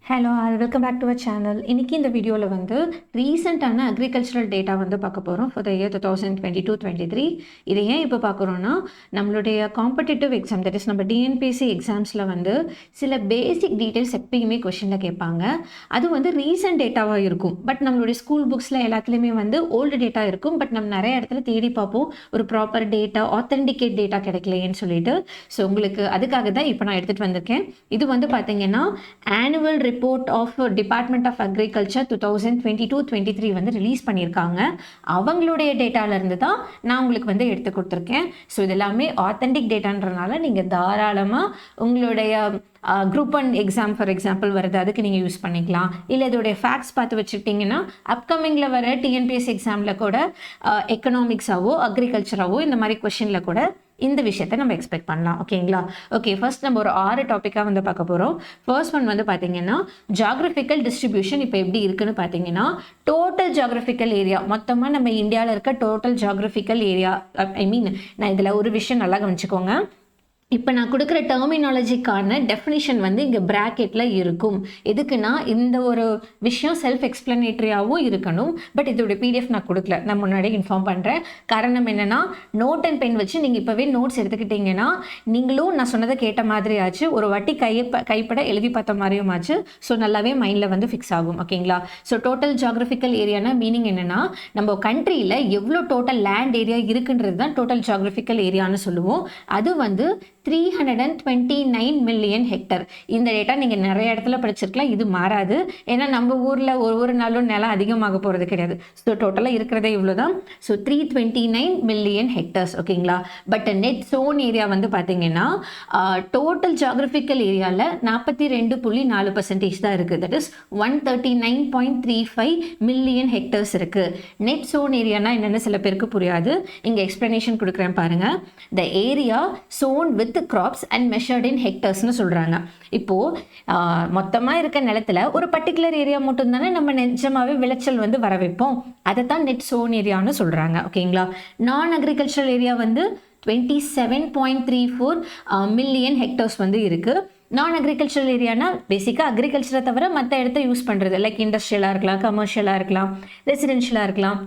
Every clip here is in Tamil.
Hello all welcome back to our channel. இன்றைக்கி இந்த வீடியோவில் வந்து ரீசெண்டான அக்ரிகல்ச்சரல் டேட்டா வந்து பார்க்க போகிறோம் ஃபார் த இயர் 2022-23. இதை ஏன் இப்போ பார்க்குறோன்னா, நம்மளுடைய காம்படிட்டிவ் எக்ஸாம், தட் இஸ் நம்ம டிஎன்பிஎஸ்சி எக்ஸாம்ஸில் வந்து சில பேசிக் டீட்டெயில்ஸ் எப்பயுமே கொஷனில் கேட்பாங்க. அது வந்து ரீசெண்ட் டேட்டாவாக இருக்கும். பட் நம்மளுடைய ஸ்கூல் புக்ஸில் எல்லாத்துலேயுமே வந்து ஓல்டு டேட்டா இருக்கும். பட் நம்ம நிறைய இடத்துல தேடி பார்ப்போம், ஒரு ப்ராப்பர் டேட்டா, ஆத்தென்டிகேட் டேட்டா கிடைக்கலையேன்னு சொல்லிட்டு. ஸோ உங்களுக்கு அதுக்காக தான் இப்போ நான் எடுத்துகிட்டு வந்திருக்கேன். இது வந்து பார்த்தீங்கன்னா annual report of department of agriculture 2022-23 வந்து ரிலீஸ் பண்ணியிருக்காங்க. அவங்களுடைய டேட்டாவிலேருந்து தான் நான் உங்களுக்கு வந்து எடுத்து கொடுத்துருக்கேன். ஸோ இது எல்லாமே ஆத்தென்டிக் டேட்டான்றனால நீங்கள் தாராளமாக உங்களுடைய குரூப் 1 எக்ஸாம் ஃபார் எக்ஸாம்பிள் வருது, அதுக்கு நீங்கள் யூஸ் பண்ணிக்கலாம். இல்லை இதோடைய ஃபேக்ட்ஸ் பார்த்து வச்சுக்கிட்டிங்கன்னா அப்கமிங்கில் வர டிஎன்பிஎஸ்சி எக்ஸாமில் கூட எக்கனாமிக்ஸாவோ அக்ரிகல்ச்சராவோ இந்த மாதிரி கொஷனில் கூட இந்த விஷயத்தை நம்ம எக்ஸ்பெக்ட் பண்ணலாம். ஓகேங்களா? ஓகே, ஃபர்ஸ்ட் நம்ம ஒரு 6 டாப்பிக்காக வந்து பார்க்க போகிறோம். ஃபர்ஸ்ட் ஒன் வந்து பார்த்தீங்கன்னா ஜியாகிரபிக்கல் டிஸ்ட்ரிபியூஷன் இப்போ எப்படி இருக்குன்னு பார்த்தீங்கன்னா, டோட்டல் ஜியாகிரபிக்கல் ஏரியா, மொத்தமாக நம்ம இந்தியாவில் இருக்க டோட்டல் ஜியாகிரபிக்கல் ஏரியா, நான் இதில் ஒரு விஷயம் நல்லா கவனிச்சுக்கோங்க. இப்போ நான் கொடுக்குற டெர்மினாலஜிக்கான டெஃபினிஷன் வந்து இங்கே ப்ராக்கெட்டில் இருக்கும். எதுக்குன்னா இந்த ஒரு விஷயம் செல்ஃப் எக்ஸ்பிளனேட்டரியாகவும் இருக்கணும். பட் இதோட பிடிஎஃப் நான் கொடுக்கல, நான் முன்னாடி இன்ஃபார்ம் பண்ணுறேன். காரணம் என்னென்னா, நோட் அண்ட் பென் வச்சு நீங்கள் இப்போவே நோட்ஸ் எடுத்துக்கிட்டிங்கன்னா நீங்களும் நான் சொன்னதை கேட்ட மாதிரி ஆச்சு, ஒரு வாட்டி கைப்பட எழுதி பார்த்த மாதிரியும் ஆச்சு. ஸோ நல்லாவே மைண்டில் வந்து ஃபிக்ஸ் ஆகும். ஓகேங்களா? ஸோ டோட்டல் ஜியாகிரபிக்கல் ஏரியானா மீனிங் என்னென்னா, நம்ம கண்ட்ரியில் எவ்வளோ டோட்டல் லேண்ட் ஏரியா இருக்குன்றது தான் டோட்டல் ஜியாகிரபிக்கல் ஏரியான்னு சொல்லுவோம். அது வந்து 329 மில்லியன் ஹெக்டர். இந்த டேட்டா நீங்கள் நிறைய இடத்துல படிச்சிருக்கலாம், இது மாறாது. ஏன்னா நம்ம ஊரில் ஒரு நாளும் நிலம் அதிகமாக போகிறது கிடையாது. ஸோ டோட்டலாக இருக்கிறதே இவ்வளோ தான். So 329 million hectares. ஓகேங்களா? பட் நெட் சோன் ஏரியா வந்து பார்த்தீங்கன்னா டோட்டல் ஜியாகிரபிக்கல் ஏரியாவில் 42.4% தான் இருக்குது. தட் இஸ் 139.35 மில்லியன் ஹெக்டர்ஸ் இருக்குது. நெட் சோன் ஏரியானா என்னென்னு சில பேருக்கு புரியாது, இங்கே எக்ஸ்பிளனேஷன் கொடுக்குறேன் பாருங்கள். த area zone with crops and measured in hectares னு சொல்றாங்க. இப்போ மொத்தமாக இருக்க நிலத்துல ஒரு பர்டிகுலர் ஏரியா மட்டும் தானே நம்ம நிஜமாவே விளைச்சல் வந்து வர வைப்போம். அதை தான் நெட் சோன் ஏரியான்னு சொல்றாங்க. ஓகேங்களா? நான் அக்ரிகல்ச்சரல் ஏரியா வந்து 27.34 மில்லியன் ஹெக்டர்ஸ் வந்து இருக்கு. நான் அக்ரிகல்ச்சரல் ஏரியானா பேசிக்காக அக்ரிகல்ச்சரை தவிர மற்ற இடத்த யூஸ் பண்ணுறது, லைக் இண்டஸ்ட்ரியலாக இருக்கலாம், கமர்ஷியலாக இருக்கலாம், ரெசிடென்ஷியலாக இருக்கலாம்,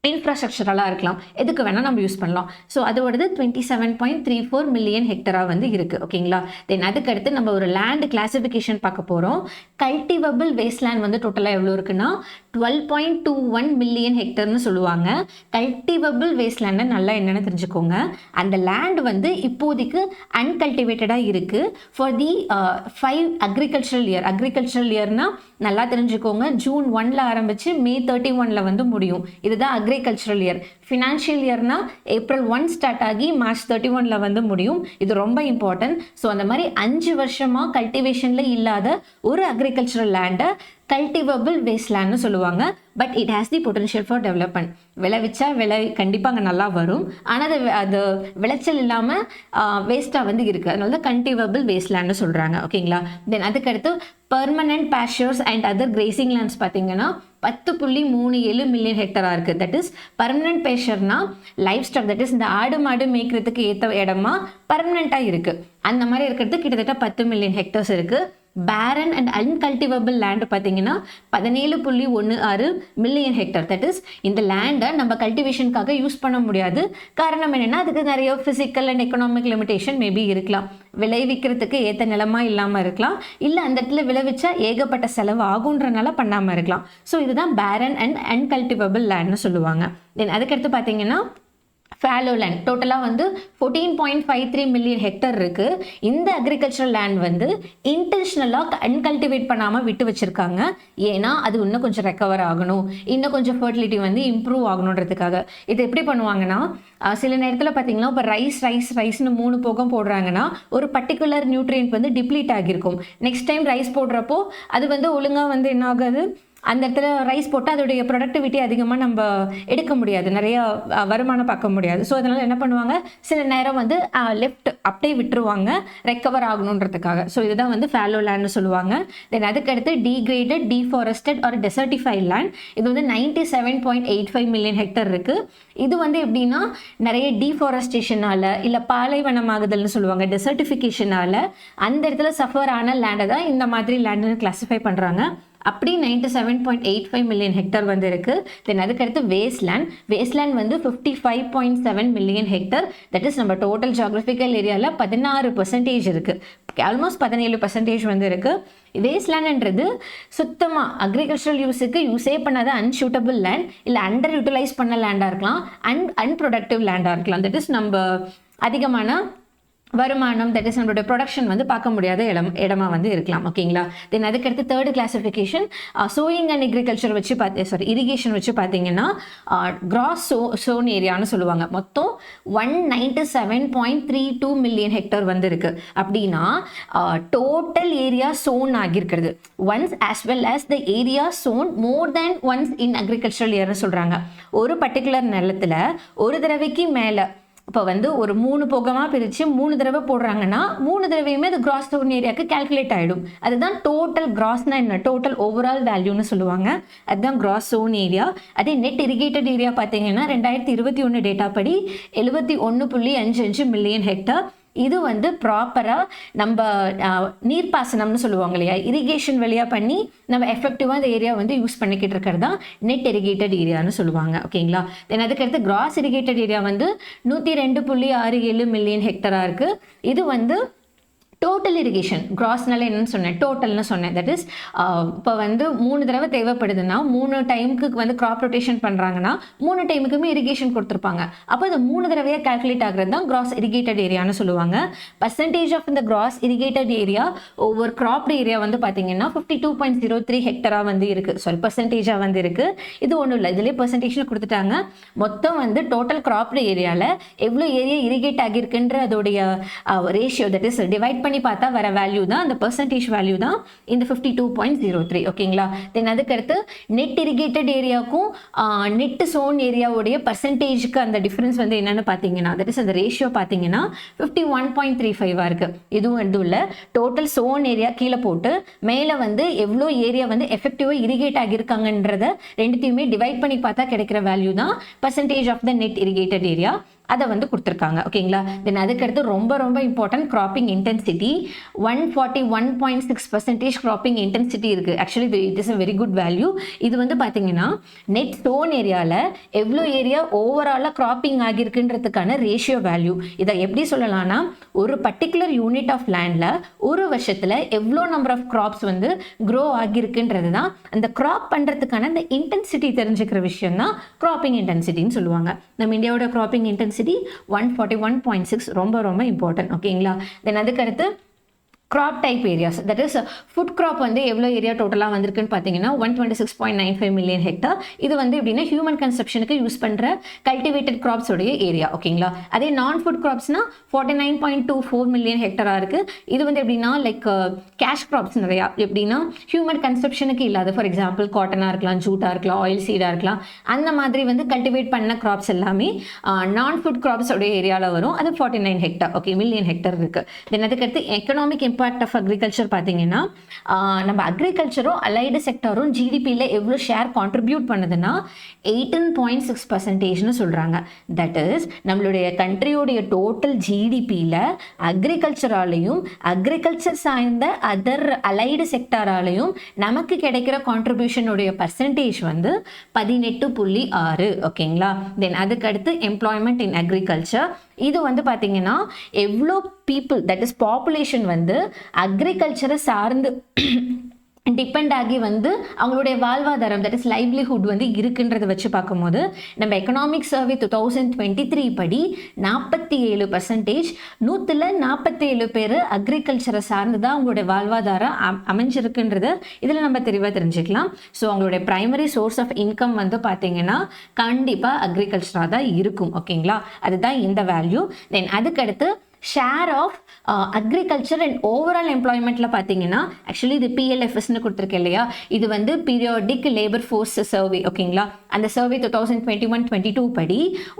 இன்ஃப்ராஸ்ட்ரக்சரலாக இருக்கலாம், எதுக்கு வேணால் நம்ம யூஸ் பண்ணலாம். ஸோ அதோடது 27.34 மில்லியன் ஹெக்டராக வந்து இருக்குது. ஓகேங்களா? தென் அதுக்கடுத்து நம்ம ஒரு லேண்ட் கிளாசிஃபிகேஷன் பார்க்க போகிறோம். கல்டிவபிள் வேஸ்ட்லேண்ட் வந்து டோட்டலாக எவ்வளோ இருக்குன்னா 12.21 மில்லியன் ஹெக்டர்னு சொல்லுவாங்க. கல்டிவபிள் வேஸ்ட்லேண்டை நல்லா என்னென்னு தெரிஞ்சுக்கோங்க. அந்த லேண்ட் வந்து இப்போதைக்கு அன்கல்டிவேட்டடாக இருக்குது for the 5 agricultural year. Agricultural இயர்னால் நல்லா தெரிஞ்சுக்கோங்க, June 1 ஆரம்பித்து May 31 வந்து முடியும். இதுதான் அக்ரிகல்ச்சரல் இயர். ஃபினான்ஷியல் இயர்னா April 1 ஸ்டார்ட் ஆகி March 31 வந்து முடியும். இது ரொம்ப இம்பார்ட்டன்ட். ஸோ அந்த மாதிரி 5 வருஷமாக கல்டிவேஷனில் இல்லாத ஒரு அக்ரிகல்ச்சரல் லேண்டை கல்டிவபிள் வேஸ்ட்லேண்ட்னு சொல்லுவாங்க. But it has the potential for development. விளைவிச்சா கண்டிப்பாக அங்கே நல்லா வரும், ஆனால் அது விளைச்சல் இல்லாமல் வேஸ்ட்டாக வந்து இருக்குது. அதனால தான் கல்டிவபிள் வேஸ்ட்லேண்ட்னு சொல்கிறாங்க. ஓகேங்களா? தென் அதுக்கடுத்து permanent pastures and other grazing lands பார்த்தீங்கன்னா 10.37 மில்லியன் ஹெக்டராக இருக்குது. தட் இஸ் பர்மனன்ட் பேஸ்சர்னா லைஃப் ஸ்டாக், தட் இஸ் இந்த ஆடு மாடு மேய்க்கிறதுக்கு ஏற்ற இடமா பர்மனண்ட்டாக இருக்குது. அந்த மாதிரி இருக்கிறது கிட்டத்தட்ட 10 மில்லியன் ஹெக்டர்ஸ் இருக்குது. பேரன் அண்ட் அன்கல்டிவபிள் லேண்டு பார்த்தீங்கன்னா 17.16 மில்லியன் ஹெக்டர். தட் இஸ் இந்த லேண்டை நம்ம கல்டிவேஷனுக்காக யூஸ் பண்ண முடியாது. காரணம் என்னென்னா, அதுக்கு நிறைய physical and economic limitation maybe இருக்கலாம். விளைவிக்கிறதுக்கு ஏற்ற நிலமா இல்லாமல் இருக்கலாம், இல்லை அந்த இடத்துல விளைவிச்சா ஏகப்பட்ட செலவு ஆகுன்றனால பண்ணாமல் இருக்கலாம். ஸோ இதுதான் பேரன் அண்ட் அன்கல்டிவபிள் லேண்ட்னு சொல்லுவாங்க. தென் அதுக்கடுத்து பார்த்தீங்கன்னா ஃபேலோ லேண்ட் டோட்டலாக வந்து 14.53 மில்லியன் ஹெக்டர் இருக்குது. இந்த அக்ரிகல்ச்சரல் லேண்ட் வந்து இன்டென்ஷனலாக அன்கல்டிவேட் பண்ணாமல் விட்டு வச்சுருக்காங்க. ஏன்னா அது இன்னும் கொஞ்சம் ரெக்கவர் ஆகணும், இன்னும் கொஞ்சம் ஃபர்டிலிட்டி வந்து இம்ப்ரூவ் ஆகணுன்றதுக்காக. இது எப்படி பண்ணுவாங்கன்னா, சில நேரத்தில் பார்த்தீங்கன்னா இப்போ ரைஸ்னு 3 போகம் போடுறாங்கன்னா ஒரு பர்டிகுலர் நியூட்ரியன்ட் வந்து டிப்ளீட் ஆகியிருக்கும். நெக்ஸ்ட் டைம் ரைஸ் போடுறப்போ அது வந்து ஒழுங்காக வந்து என்ன ஆகாது, அந்த இடத்துல ரைஸ் போட்டால் அதோடைய ப்ரொடக்டிவிட்டி அதிகமாக நம்ம எடுக்க முடியாது, நிறைய வருமானம் பார்க்க முடியாது. ஸோ அதனால் என்ன பண்ணுவாங்க, சில நேரம் வந்து லெஃப்ட் அப்படியே விட்டுருவாங்க ரெக்கவர் ஆகணுன்றதுக்காக. ஸோ இதுதான் வந்து ஃபேலோ லேண்ட்னு சொல்லுவாங்க. தென் அதுக்கடுத்து டீக்ரேடட், டீஃபாரஸ்டட் ஆர் டெசர்டிஃபைட் லேண்ட். இது வந்து 97.85 மில்லியன் ஹெக்டர் இருக்குது. இது வந்து எப்படின்னா நிறைய டீஃபாரஸ்டேஷனால் இல்லை பாலைவனமாகுதல்னு சொல்லுவாங்க, டெசர்டிஃபிகேஷனால் அந்த இடத்துல சஃபர் ஆன லேண்டை தான் இந்த மாதிரி லேண்டுன்னு கிளாஸிஃபை பண்ணுறாங்க. அப்படி 97.85 மில்லியன் ஹெக்டர் வந்து இருக்குது. தென் அதுக்கடுத்து வேஸ்ட்லேண்ட் வந்து 55.7 மில்லியன் ஹெக்டர். தட் இஸ் நம்ம டோட்டல் ஜியாகிரபிக்கல் ஏரியாவில் 16% இருக்குது, ஆல்மோஸ்ட் 17% வந்து இருக்குது. வேஸ்ட்லேண்ட்ன்றது சுத்தமாக அக்ரிகல்ச்சரல் யூஸே பண்ணாத அன்சூட்டபிள் லேண்ட், இல்லை அண்டர் யூட்டிலைஸ் பண்ண லேண்டாக இருக்கலாம், அன்ப்ரொடக்டிவ் லேண்டாக இருக்கலாம். தட் இஸ் நம்ம அதிகமான வருமானம், தட் இஸ் நம்மளோட ப்ரொடக்ஷன் வந்து பார்க்க முடியாத இடமா வந்து இருக்கலாம். ஓகேங்களா. தென் அதுக்கடுத்து third classification sowing and agriculture வச்சு இரிகேஷன் வச்சு பார்த்தீங்கன்னா கிராஸ் சோன் ஏரியான்னு சொல்லுவாங்க. மொத்தம் 197.32 மில்லியன் ஹெக்டர் வந்து இருக்கு. அப்படின்னா டோட்டல் ஏரியா சோன் ஆகியிருக்கிறது once as well as the area sown more than once in agricultural இயர்னு சொல்கிறாங்க. ஒரு பர்டிகுலர் நிலத்தில் ஒரு தடவைக்கு மேலே இப்போ வந்து ஒரு 3 போகமாக பிரித்து 3 தடவை போடுறாங்கன்னா 3 தடவையுமே அது கிராஸ் சோன் ஏரியாவுக்கு கால்குலேட் ஆகிடும். அதுதான் டோட்டல் கிராஸ்னா என்ன, டோட்டல் ஓவரால் வேல்யூன்னு சொல்லுவாங்க. அதுதான் கிராஸ் சோன் ஏரியா. அதே நெட் இரிகேட்டட் ஏரியா பார்த்தீங்கன்னா 2021 டேட்டா படி 71.55 மில்லியன் ஹெக்டர். இது வந்து ப்ராப்பராக நம்ம நீர்ப்பாசனம்னு சொல்லுவாங்க இல்லையா, இரிகேஷன் வழியாக பண்ணி நம்ம எஃபெக்டிவாக அந்த ஏரியா வந்து யூஸ் பண்ணிக்கிட்டு இருக்கிறது தான் நெட் இரிகேட்டட் ஏரியான்னு சொல்லுவாங்க. ஓகேங்களா. தென் அதுக்கடுத்து கிராஸ் இரிகேட்டட் ஏரியா வந்து 102.67 மில்லியன் ஹெக்டராக இருக்குது. இது வந்து டோட்டல் இரிகேஷன். கிராஸ்னால என்னன்னு சொன்னேன், டோட்டல்னு சொன்னேன். தட் இஸ் இப்போ வந்து 3 தடவை தேவைப்படுதுன்னா 3 டைமுக்கு வந்து கிராப் ரொட்டேஷன் பண்ணுறாங்கன்னா 3 டைமுக்குமே இரிகேஷன் கொடுத்துருப்பாங்க. அப்போ அது 3 தடவையாக கால்குலேட் ஆகிறது தான் கிராஸ் இரிகேட்டட் ஏரியான்னு சொல்லுவாங்க. பர்சன்டேஜ் ஆஃப் இந்த கிராஸ் இரிகேட்டட் ஏரியா ஒவ்வொரு கிராப்டு ஏரியா வந்து பார்த்தீங்கன்னா 52.03 ஹெக்டராக வந்து இருக்குது. சாரி, பர்சன்டேஜாக வந்து இருக்குது. இது ஒன்றும் இல்லை, இதுலேயே பர்சன்டேஜ்னு கொடுத்துட்டாங்க. மொத்தம் வந்து டோட்டல் கிராப்டு ஏரியாவில் எவ்வளோ ஏரியா இரிகேட் ஆகியிருக்குன்ற அதோடைய ரேஷியோ, தட் இஸ் டிவைட் பண்ணி பார்த்தா வர வேல்யூ தான், அந்த பெர்சன்டேஜ் வேல்யூ தான் இந்த 52.03. ஓகேங்களா. தென் அதுக்கடுத்து நெட் இரிகேட்டட் ஏரியாவுக்கும் நெட் சோன் ஏரியாவுடைய பர்சன்டேஜுக்கு அந்த டிஃபரன்ஸ் வந்து என்னன்னு பார்த்தீங்கன்னா, தட் இஸ் அந்த ரேஷியோ பார்த்தீங்கன்னா 51.35 இருக்குது. இதுவும் எதுவும் இல்லை, டோட்டல் சோன் ஏரியா கீழே போட்டு மேலே வந்து எவ்வளோ ஏரியா வந்து எஃபெக்டிவாக இரிகேட் ஆகியிருக்காங்கன்றத ரெண்டுத்தையுமே டிவைட் பண்ணி பார்த்தா கிடைக்கிற வேல்யூ தான் percentage of the net irrigated area. அதை வந்து கொடுத்துருக்காங்க. ஓகேங்களா. தென் அதுக்கடுத்து ரொம்ப ரொம்ப important cropping intensity. 141.6% cropping intensity இருக்குது. Actually it is a very good value. இது வந்து பார்த்தீங்கன்னா நெட் சோன் ஏரியாவில் எவ்வளோ ஏரியா ஓவராலாக கிராப்பிங் ஆகியிருக்குன்றதுக்கான ரேஷியோ வேல்யூ. இதை எப்படி சொல்லலாம்னா, ஒரு பர்டிகுலர் யூனிட் ஆஃப் லேண்டில் ஒரு வருஷத்தில் எவ்வளோ நம்பர் ஆஃப் கிராப்ஸ் வந்து க்ரோ ஆகியிருக்குன்றது தான் அந்த கிராப் பண்ணுறதுக்கான அந்த இன்டென்சிட்டி தெரிஞ்சுக்கிற விஷயம் தான் கிராப்பிங் இன்டென்சிட்டின்னு சொல்லுவாங்க. நம்ம இந்தியாவோட கிராப்பிங் இன்டென்சிட்டி 141.6 ரொம்ப ரொம்ப இம்பார்ட்டன்ட். ஓகேங்களா. தென் அதுக்கடுத்து crop type areas, that is food crop வந்து எவ்வளோ ஏரியா டோட்டலாக வந்திருக்குன்னு பார்த்தீங்கன்னா 126.95 மில்லியன் ஹெக்டர். இது வந்து எப்படின்னா ஹியூமன் கன்சப்ஷனுக்கு யூஸ் பண்ணுற கல்டிவேட்டட் கிராப்ஸ் உடைய ஏரியா. ஓகேங்களா. அதே நான் ஃபுட் கிராப்ஸ்னா 49.24 மில்லியன் ஹெக்டராக இருக்குது. இது வந்து எப்படின்னா லைக் கேஷ் கிராப்ஸ் நிறையா, எப்படின்னா ஹியூமன் கன்சப்ஷனுக்கு இல்லாத, ஃபார் எக்ஸாம்பிள் காட்டனாக இருக்கலாம், ஜூட்டாக இருக்கலாம், ஆயில் சீடாக இருக்கலாம், அந்த மாதிரி வந்து கல்டிவேட் பண்ண கிராப்ஸ் எல்லாமே நான் ஃபுட் கிராப்ஸ் உடைய ஏரியாவில் வரும். அது 49 ஹெக்டர், ஓகே, மில்லியன் ஹெக்டர் இருக்குது. தென் அதுக்கடுத்து எக்கனாமிக் இம்பாக்ட் ஆஃப் அக்ரிகல்ச்சர் பார்த்தீங்கன்னா, நம்ம அக்ரிகல்ச்சரும் அலைடு செக்டரும் ஜிடிபியில் எவ்வளோ ஷேர் கான்ட்ரிபியூட் பண்ணுதுன்னா 18.6%ன்னு சொல்கிறாங்க. தட் இஸ் நம்மளுடைய கண்ட்ரியோடைய டோட்டல் ஜிடிபியில் அக்ரிகல்ச்சராலையும் அக்ரிகல்ச்சர் சார்ந்த அதர் அலைடு செக்டாராலையும் நமக்கு கிடைக்கிற கான்ட்ரிபியூஷனுடைய பர்சன்டேஜ் வந்து 18.6. ஓகேங்களா. தென் அதுக்கடுத்து எம்ப்ளாய்மெண்ட் இன் அக்ரிகல்ச்சர். இது வந்து பார்த்தீங்கன்னா எவ்வளோ பீப்புள், தட் இஸ் பாப்புலேஷன் வந்து அக்ரிகல்ச்சரை சார்ந்து டிபெண்ட் ஆகி வந்து அவங்களுடைய வாழ்வாதாரம், தட் இஸ் லைவ்லிஹுட் வந்து இருக்குன்றதை வச்சு பார்க்கும்போது நம்ம எக்கனாமிக் சர்வே 2023 படி 47%, 147 பேர் அக்ரிகல்ச்சரை சார்ந்து தான் அவங்களுடைய வாழ்வாதாரம் அமைஞ்சிருக்குன்றது இதில் நம்ம தெளிவாக தெரிஞ்சுக்கலாம். ஸோ அவங்களுடைய ப்ரைமரி சோர்ஸ் ஆஃப் இன்கம் வந்து பார்த்தீங்கன்னா கண்டிப்பாக அக்ரிகல்ச்சராக தான் இருக்கும். ஓகேங்களா. அதுதான் இந்த வேல்யூ. தென் அதுக்கடுத்து share of agriculture and overall எம்ப்ளாய்மெண்ட்டில் பார்த்தீங்கன்னா ஆக்சுவலி இது PLFSன்னு கொடுத்துருக்கேன் இல்லையா, இது வந்து பீரியாடிக் லேபர் ஃபோர்ஸ் சர்வே. ஓகேங்களா, அந்த சர்வே 2021-22 படி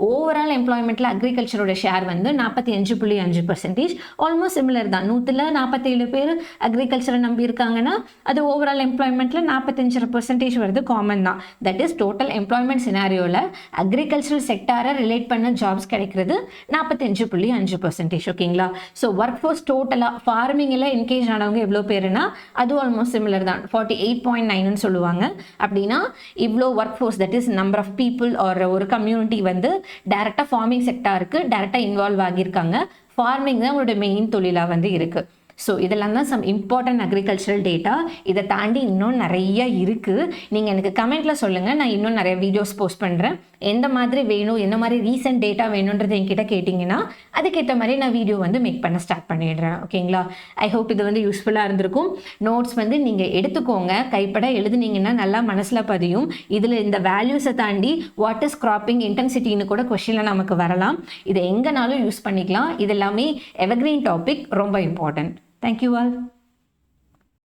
ஓவரால் எம்ப்ளாய்மெண்ட்டில் அக்ரிகல்ச்சரோட ஷேர் வந்து 45.5%. ஆல்மோஸ்ட் சிமிலர் தான். 147 பேர் அக்ரிகல்ச்சரை நம்பி இருக்காங்கன்னா அது ஓவரால் எம்ப்ளாய்மெண்ட்டில் 45% வருது, காமன் தான். தட் இஸ் டோட்டல் எம்ப்ளாய்மெண்ட் சினாரியோவில் அக்ரிகல்ச்சரல் செக்டாரை ரிலேட் பண்ண ஜாப்ஸ் கிடைக்கிறது 45.5%. ஓகேங்களா, ஸோ ஒர்க் ஃபோர்ஸ் டோட்டலாக ஃபார்மிங்கில் என்கேஜ் ஆனவங்க எவ்வளோ பேருனா அது ஆல்மோஸ்ட் சிமிலர் தான், 48.9ன்னு சொல்லுவாங்க. அப்படின்னா இவ்வளோ work force, that is number of people are ஒரு கம்யூனிட்டி வந்து டைரெக்டாக ஃபார்மிங் செக்டாருக்கு டைரெக்டாக இன்வால்வ் ஆகியிருக்காங்க. ஃபார்மிங் தான் உங்களோட மெயின் தொழிலாக வந்து இருக்குது. ஸோ இதெல்லாம் தான் சம் இம்பார்ட்டன்ட் அக்ரிகல்ச்சரல் டேட்டா. இதை தாண்டி இன்னும் நிறைய இருக்குது. நீங்கள் எனக்கு கமெண்ட்டில் சொல்லுங்கள், நான் இன்னும் நிறைய வீடியோஸ் போஸ்ட் பண்ணுறேன். எந்த மாதிரி வேணும், என்ன மாதிரி ரீசெண்ட் டேட்டா வேணுன்றது என்கிட்ட கேட்டிங்கன்னா அதுக்கேற்ற மாதிரி நான் வீடியோ வந்து மேக் பண்ண ஸ்டார்ட் பண்ணிடுறேன். ஓகேங்களா, ஐ ஹோப் இது வந்து யூஸ்ஃபுல்லாக இருந்திருக்கும். நோட்ஸ் வந்து நீங்கள் எடுத்துக்கோங்க, கைப்பட எழுதுனீங்கன்னா நல்லா மனசில் பதியும். இதில் இந்த வேல்யூஸை தாண்டி வாட் இஸ் கிராப்பிங் இன்டென்சிட்டின்னு கூட கொஸ்டினில் நமக்கு வரலாம். இதை எங்கேனாலும் யூஸ் பண்ணிக்கலாம். இது எல்லாமே எவர்கிரீன் டாபிக், ரொம்ப இம்பார்ட்டன்ட். Thank you all.